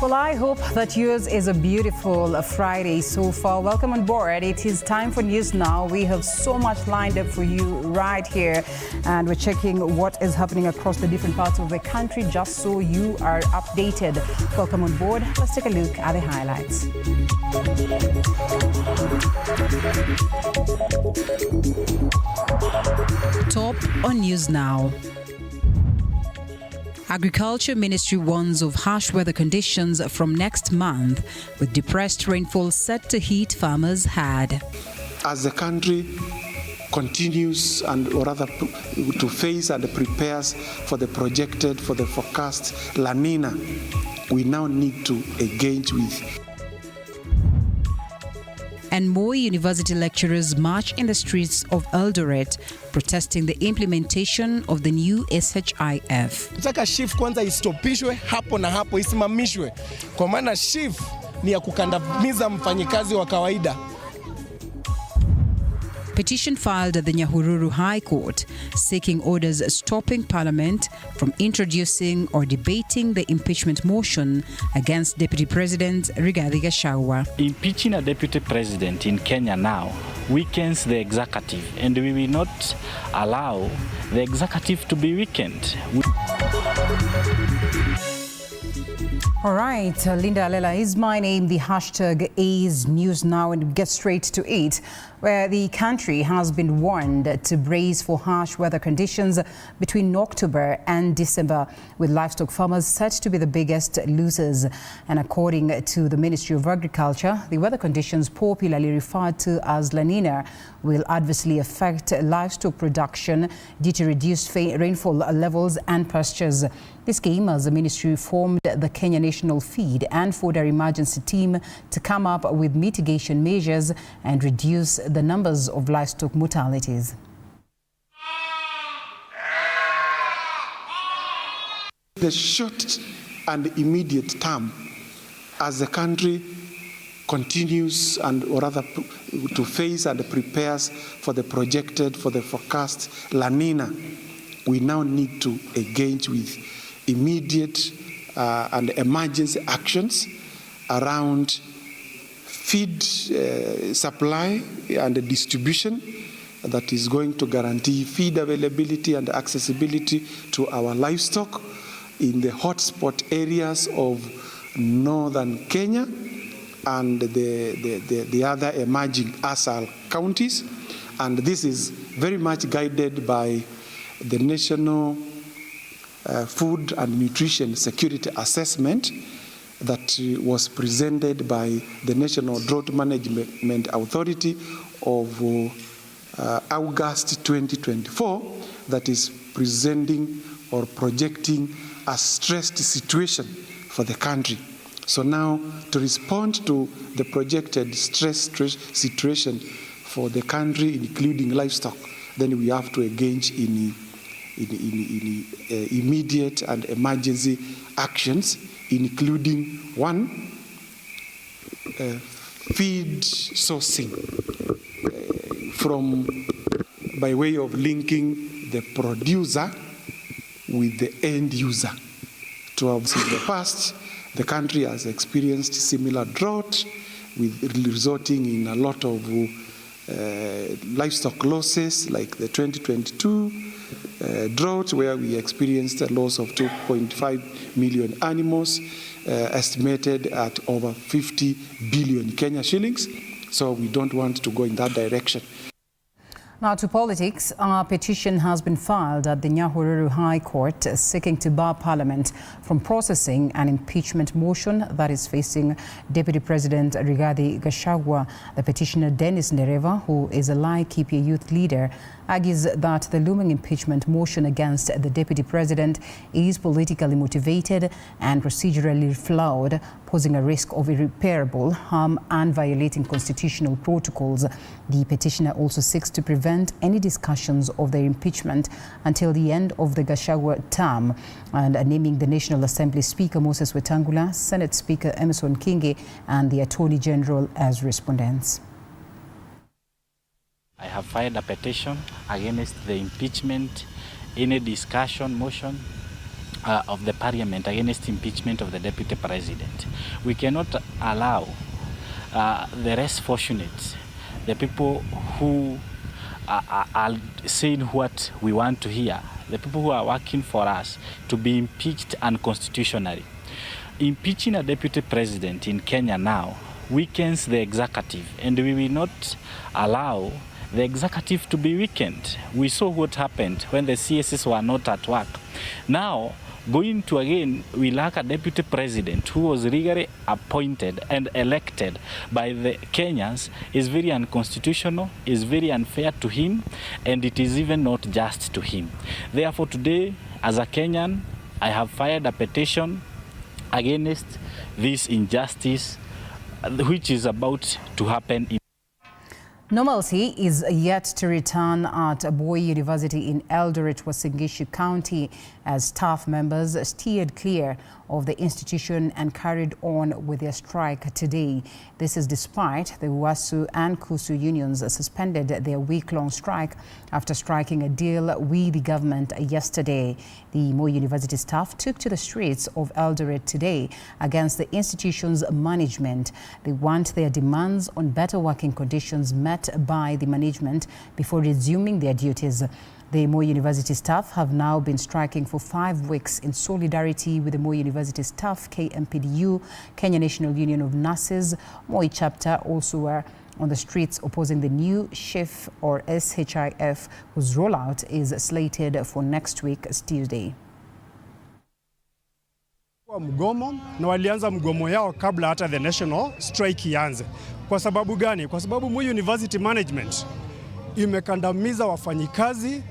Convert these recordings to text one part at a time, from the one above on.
Well, I hope that yours is a beautiful Friday so far. Welcome on board. It is time for News Now. We have so much lined up for you right here, and we're checking what is happening across the different parts of the country just so you are updated. Welcome on board. Let's take a look at the highlights. Top on News Now. Agriculture Ministry warns of harsh weather conditions from next month, with depressed rainfall set to hit farmers hard. As the country continues or rather to face and prepares for the forecast La Nina, we now need to engage with. And Moi University lecturers march in the streets of Eldoret protesting the implementation of the new SHIF. Nataka SHIF kwanza istopishwe hapo na hapo, isimamishwe, kwa maana SHIF ni ya kukandamiza mfanyikazi wa kawaida. Petition filed at the Nyahururu High Court seeking orders stopping Parliament from introducing or debating the impeachment motion against Deputy President Rigathi Gachagua. Impeaching a Deputy President in Kenya now weakens the executive, and we will not allow the executive to be weakened. All right, Linda Alela is my name. The hashtag is News Now, and get straight to it, where the country has been warned to brace for harsh weather conditions between October and December, with livestock farmers set to be the biggest losers. And according to the Ministry of Agriculture, the weather conditions popularly referred to as La Nina will adversely affect livestock production due to reduced rainfall levels and pastures. This came as the ministry formed the Kenya National Feed and Fodder Emergency Team to come up with mitigation measures and reduce the numbers of livestock mortalities. The short and immediate term, as the country continues or rather to face and prepares for the forecast La Nina, we now need to engage with immediate and emergency actions around feed supply and distribution that is going to guarantee feed availability and accessibility to our livestock in the hotspot areas of northern Kenya and the other emerging ASAL counties. And this is very much guided by the National Food and Nutrition Security Assessment that was presented by the National Drought Management Authority of August 2024, that is presenting or projecting a stressed situation for the country. So now, to respond to the projected stress situation for the country, including livestock, then we have to engage in immediate and emergency actions, including one, feed sourcing by way of linking the producer with the end user. To have seen in the past, the country has experienced similar drought, resulting in a lot of livestock losses, like the 2022 drought, where we experienced a loss of 2.5 million animals, estimated at over 50 billion Kenya shillings. So we don't want to go in that direction. Now to politics. A petition has been filed at the Nyahururu High Court seeking to bar Parliament from processing an impeachment motion that is facing Deputy President Rigathi Gachagua. The petitioner, Dennis Ndereva, who is a Laikipia youth leader, argues that the looming impeachment motion against the Deputy President is politically motivated and procedurally flawed, posing a risk of irreparable harm and violating constitutional protocols. The petitioner also seeks to prevent any discussions of their impeachment until the end of the Gachagua term, and naming the National Assembly Speaker Moses Wetangula, Senate Speaker Emerson Kingi, and the Attorney General as respondents. I have filed a petition against the impeachment, any discussion motion of the parliament against impeachment of the deputy president. We cannot allow the less fortunate, the people who are saying what we want to hear, the people who are working for us, to be impeached unconstitutionally. Impeaching a deputy president in Kenya now weakens the executive, and we will not allow the executive to be weakened. We saw what happened when the CSs were not at work. Now, going to again, we lack a deputy president who was legally appointed and elected by the Kenyans is very unconstitutional, is very unfair to him, and it is even not just to him. Therefore, today, as a Kenyan, I have filed a petition against this injustice which is about to happen in Normalcy is yet to return at Moi University in Eldoret, Uasin Gishu County, as staff members steered clear of the institution and carried on with their strike today. This is despite the UASU and KUSU unions suspended their week-long strike after striking a deal with the government yesterday. The Moi University staff took to the streets of Eldoret today against the institution's management. They want their demands on better working conditions met by the management before resuming their duties. The Moi University staff have now been striking for 5 weeks in solidarity with the Moi University staff. KMPDU, Kenya National Union of Nurses, Moi chapter also were on the streets opposing the new SHIF or SHIF, whose rollout is slated for next week, Tuesday. Mgomo na walianza mgomo yao kabla hata the national strike ianze. Kwa sababu gani? Kwa sababu Moi University management imekandamiza wafanyikazi,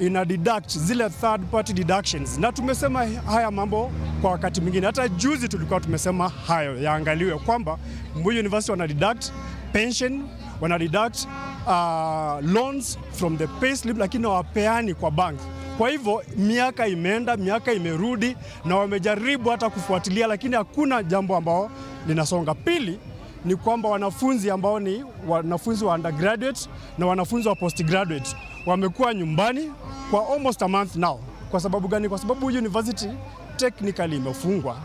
ina deduct zile third party deductions, na tumesema haya mambo kwa wakati mwingine. Hata juzi tulikuwa tumesema hayo yaangaliwe kwamba Moi University wana deduct pension, wana deduct loans from the payslip, lakini hawapeani kwa bank. Kwa hivyo miaka imeenda, miaka imerudi, na wamejaribu hata kufuatilia, lakini hakuna jambo ambao linasonga. Pili ni kwamba wanafunzi ambao ni wanafunzi wa undergraduate na wanafunzi wa postgraduate wamekuwa nyumbani kwa almost a month now. Kwa sababu gani? Kwa sababu university technically imefungwa.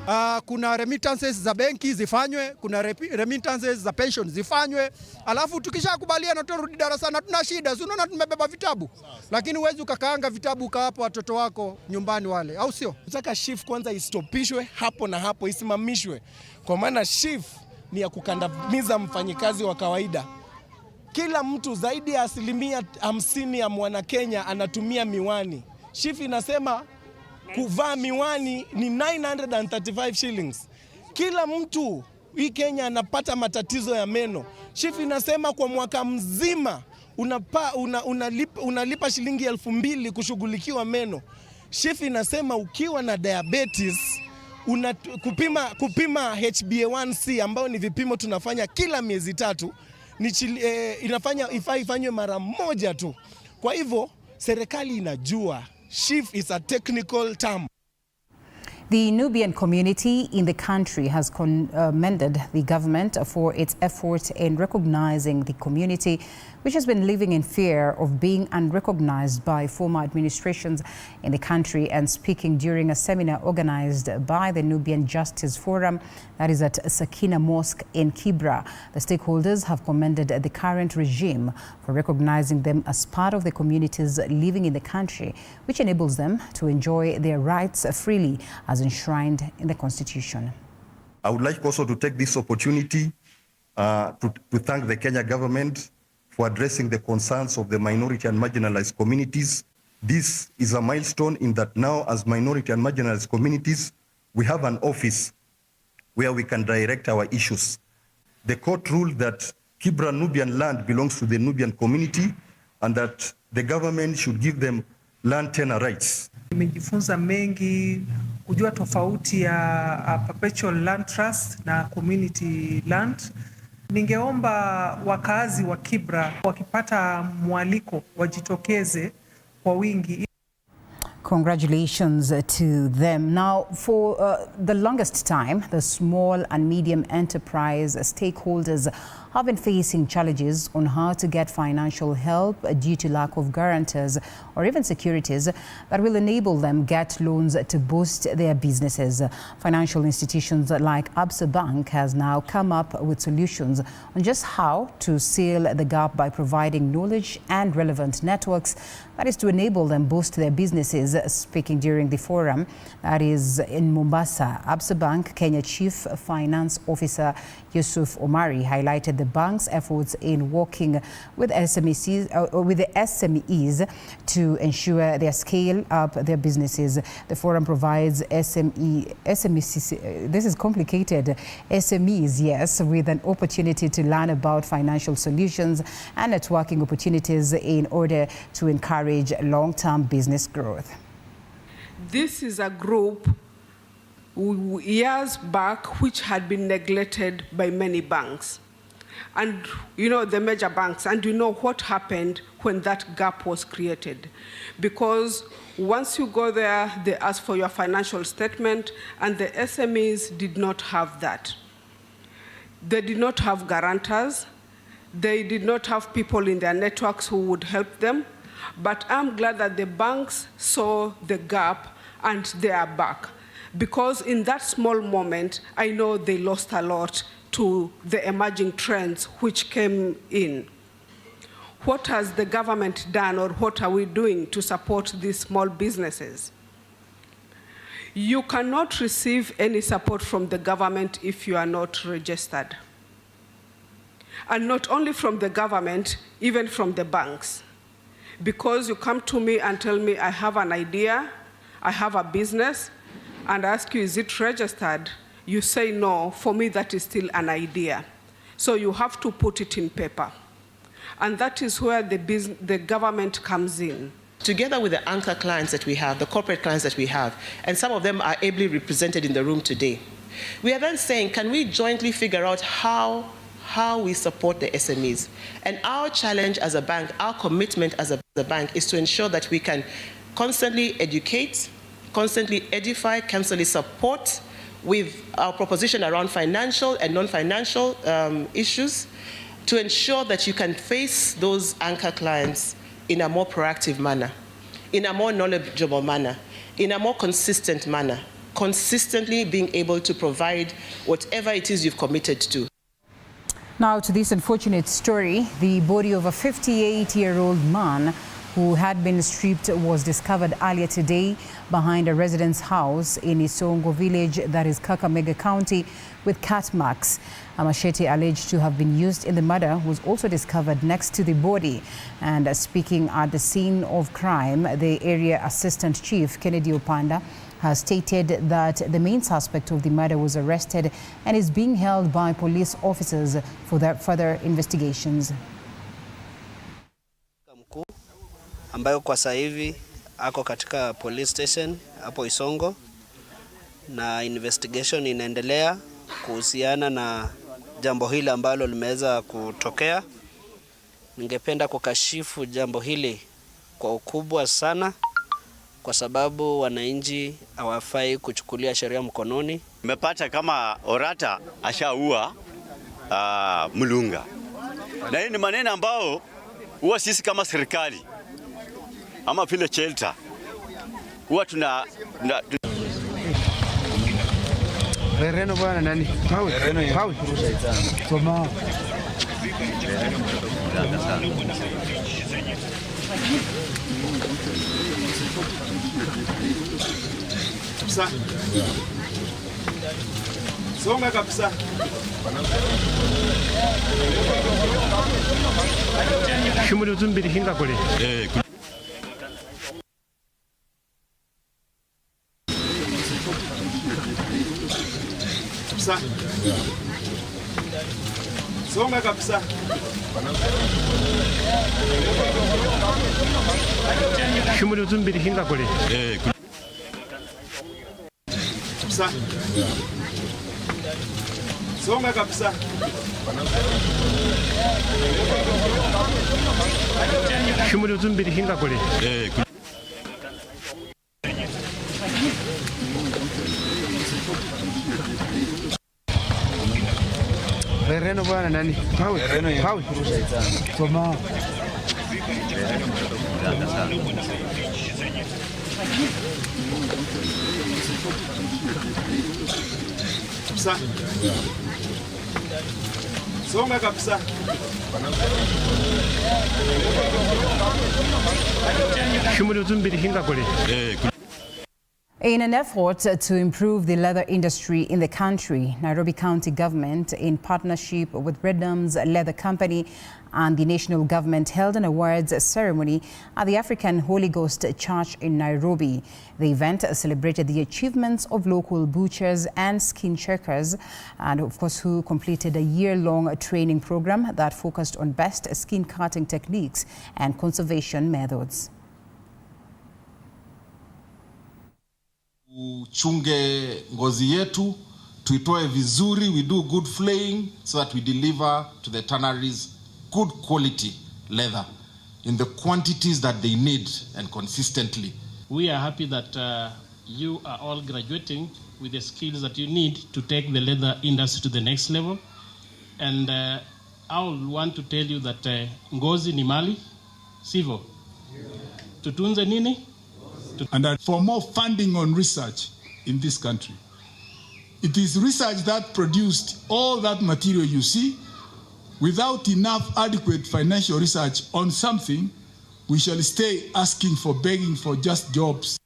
Kuna remittances za benki zifanywe, kuna remittances za pension zifanywe. Alafu tukishakubaliana turudi darasani, tuna shida. Unaona tumebeba vitabu. Lakini huwezi ukakaanga vitabu ukawapa watoto wako nyumbani wale, au sio? Nataka shift kwanza istopishwe hapo na hapo, isimamishwe. Kwa maana shift ni ya kukandamiza mfanyikazi wa kawaida. Kila mtu zaidi ya 50% ya mwana Kenya anatumia miwani. Shift inasema kuvaa miwani ni 935 shillings. Kila mtu hii Kenya anapata matatizo ya meno. Shift inasema kwa mwaka mzima unalipa shilingi 2,000 kushughulikiwa meno. Shift inasema ukiwa na diabetes kupima HbA1c ambao ni vipimo tunafanya kila miezi 3 ifanywe mara moja tu. Kwa hivyo serikali inajua SHIF is a technical term. The Nubian community in the country has commended the government for its effort in recognizing the community, which has been living in fear of being unrecognized by former administrations in the country. And speaking during a seminar organized by the Nubian Justice Forum, that is at Sakina Mosque in Kibra, the stakeholders have commended the current regime for recognizing them as part of the communities living in the country, which enables them to enjoy their rights freely as enshrined in the Constitution. I would like also to take this opportunity to thank the Kenya government for addressing the concerns of the minority and marginalized communities. This is a milestone in that now, as minority and marginalized communities, we have an office where we can direct our issues. The court ruled that Kibra Nubian land belongs to the Nubian community and that the government should give them land tenure rights. Nimejifunza mengi, kujua tofauti ya perpetual land trust na community land. Ningeomba wakazi wa Kibra wakipata mwaliko wajitokeze kwa wingi. Congratulations to them. Now, for the longest time, the small and medium enterprise stakeholders have been facing challenges on how to get financial help due to lack of guarantors or even securities that will enable them get loans to boost their businesses. Financial institutions like Absa Bank has now come up with solutions on just how to seal the gap by providing knowledge and relevant networks, that is to enable them boost their businesses. Speaking during the forum that is in Mombasa, Absa Bank Kenya Chief Finance Officer Yusuf Omari highlighted the bank's efforts in working with the SMEs to ensure they scale up their businesses. The forum provides SMEs, this is complicated, SMEs, yes, with an opportunity to learn about financial solutions and networking opportunities in order to encourage long-term business growth. This is a group years back which had been neglected by many banks. And you know, the major banks, and you know what happened when that gap was created. Because once you go there, they ask for your financial statement, and the SMEs did not have that. They did not have guarantors. They did not have people in their networks who would help them. But I'm glad that the banks saw the gap and they are back. Because in that small moment, I know they lost a lot to the emerging trends which came in. What has the government done, or what are we doing to support these small businesses? You cannot receive any support from the government if you are not registered. And not only from the government, even from the banks. Because you come to me and tell me, I have an idea, I have a business, and I ask you, is it registered? You say no. For me, that is still an idea. So you have to put it in paper. And that is where the government comes in. Together with the anchor clients that we have, the corporate clients that we have, and some of them are ably represented in the room today, we are then saying, can we jointly figure out how we support the SMEs? And our challenge as a bank, our commitment as a bank, is to ensure that we can constantly educate, constantly edify, constantly support with our proposition around financial and non-financial issues to ensure that you can face those anchor clients in a more proactive manner, in a more knowledgeable manner, in a more consistent manner, consistently being able to provide whatever it is you've committed to. Now to this unfortunate story, the body of a 58-year-old man who had been stripped was discovered earlier today behind a resident's house in Isongo village, that is Kakamega County, with cut marks. A machete alleged to have been used in the murder was also discovered next to the body. And speaking at the scene of crime, the area assistant chief, Kennedy Opanda, has stated that the main suspect of the murder was arrested and is being held by police officers for their further investigations. Ambayo kwa sasa hivi ako katika police station hapo Isongo, na investigation inaendelea kuhusiana na jambo hili ambalo limeweza kutokea. Ningependa kukashifu jambo hili kwa ukubwa sana, kwa sababu wananchi hawafai kuchukulia sheria mkononi. Nimepata kama orata ashaua Mulunga, na hii ni maneno ambao huwa sisi kama serikali ama vile shelter huwa tuna Reno bwana nani? Paul. Soma. Kabisa. Songa kabisa. Shumuli uzumbiri hinga kule. Kabisa. Songa kabisa. Shumuli uzumbiri hinga kule. Kabisa. Songa kabisa. Shumuli uzumbiri hinga kule. Reno Reno bwana nani? Paul. Paul. Soma. Songa kabisa. In an effort to improve the leather industry in the country, Nairobi County Government, in partnership with Rednam's Leather Company and the national government, held an awards ceremony at the African Holy Ghost Church in Nairobi. The event celebrated the achievements of local butchers and skin checkers, and of course who completed a year-long training program that focused on best skin cutting techniques and conservation methods. Uchunge ngozi yetu, tuitoe vizuri, we do good flaying so that we deliver to the tanneries good quality leather in the quantities that they need and consistently. We are happy that you are all graduating with the skills that you need to take the leather industry to the next level. And I want to tell you that ngozi ni mali, sivyo? Tutunze nini? And that for more funding on research in this country. It is research that produced all that material you see. Without enough adequate financial research on something, we shall stay asking for, begging for just jobs.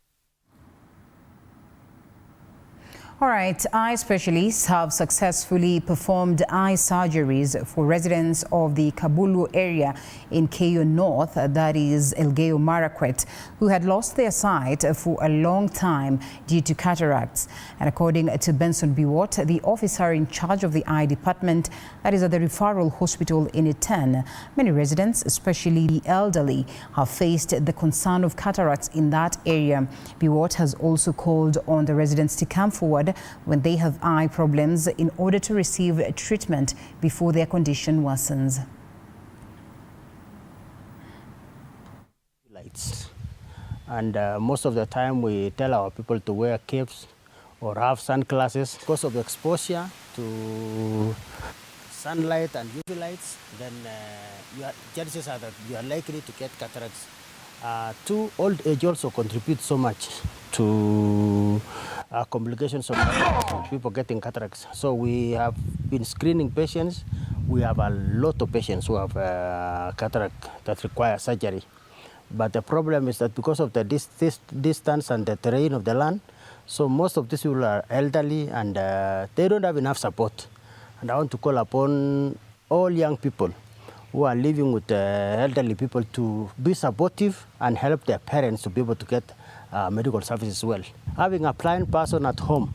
All right, eye specialists have successfully performed eye surgeries for residents of the Kabulu area in Keyo North, that is Elgeyo Marakwet, who had lost their sight for a long time due to cataracts. And according to Benson Biwott, the officer in charge of the eye department, that is at the referral hospital in Iten, many residents, especially the elderly, have faced the concern of cataracts in that area. Biwott has also called on the residents to come forward when they have eye problems in order to receive treatment before their condition worsens. Lights. And most of the time we tell our people to wear capes or have sunglasses. Because of the exposure to sunlight and UV lights, then chances are that you are likely to get cataracts. Old age also contributes so much to complications of people getting cataracts. So we have been screening patients. We have a lot of patients who have cataract that require surgery. But the problem is that because of the distance and the terrain of the land, so most of these people are elderly and they don't have enough support. And I want to call upon all young people who are living with elderly people to be supportive and help their parents to be able to get medical services as well. Having a blind person at home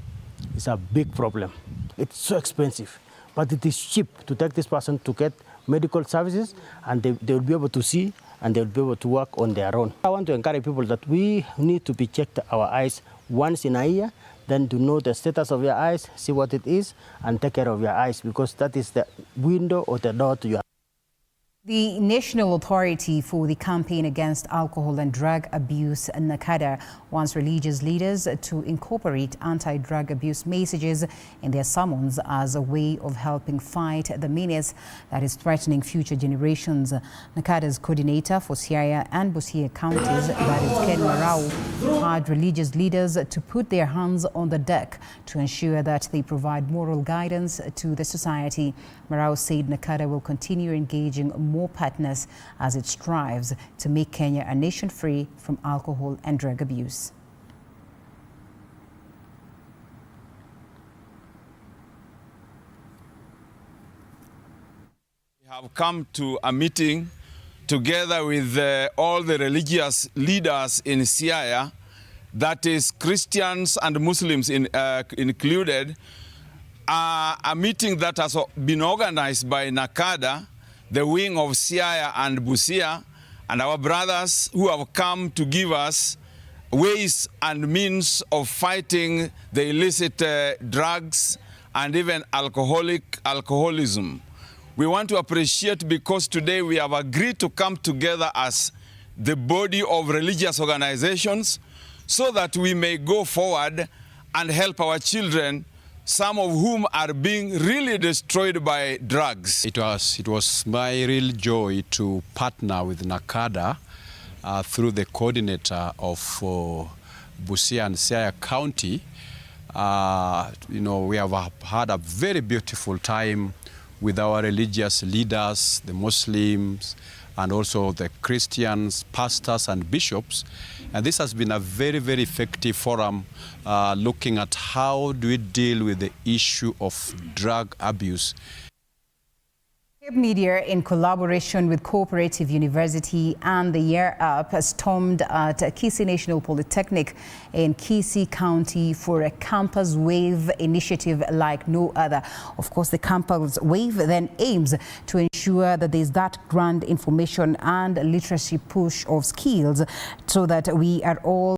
is a big problem. It's so expensive, but it is cheap to take this person to get medical services, and they will be able to see and they will be able to work on their own. I want to encourage people that we need to be checked our eyes once in a year, then to know the status of your eyes, see what it is, and take care of your eyes, because that is the window or the door to your eyes. The National Authority for the Campaign Against Alcohol and Drug Abuse, NACADA, wants religious leaders to incorporate anti-drug abuse messages in their sermons as a way of helping fight the menace that is threatening future generations. NACADA's coordinator for Siaya and Busia counties, that is Ken Marau, urged religious leaders to put their hands on the deck to ensure that they provide moral guidance to the society. Marau said NACADA will continue engaging more partners as it strives to make Kenya a nation free from alcohol and drug abuse. We have come to a meeting together with all the religious leaders in Siaya, that is Christians and Muslims included, a meeting that has been organized by NACADA, the wing of Siaya and Busia, and our brothers who have come to give us ways and means of fighting the illicit drugs and even alcoholism. We want to appreciate, because today we have agreed to come together as the body of religious organizations so that we may go forward and help our children some of whom are being really destroyed by drugs. It was my real joy to partner with NACADA through the coordinator of Busia and Siaya County. We have had a very beautiful time with our religious leaders, the Muslims, and also the Christians, pastors and bishops. And this has been a very, very effective forum looking at how do we deal with the issue of drug abuse. Media, in collaboration with Cooperative University and the Year Up, stormed at Kisii National Polytechnic in Kisii County for a campus wave initiative like no other. Of course, the campus wave then aims to ensure that there's that grand information and literacy push of skills so that we are all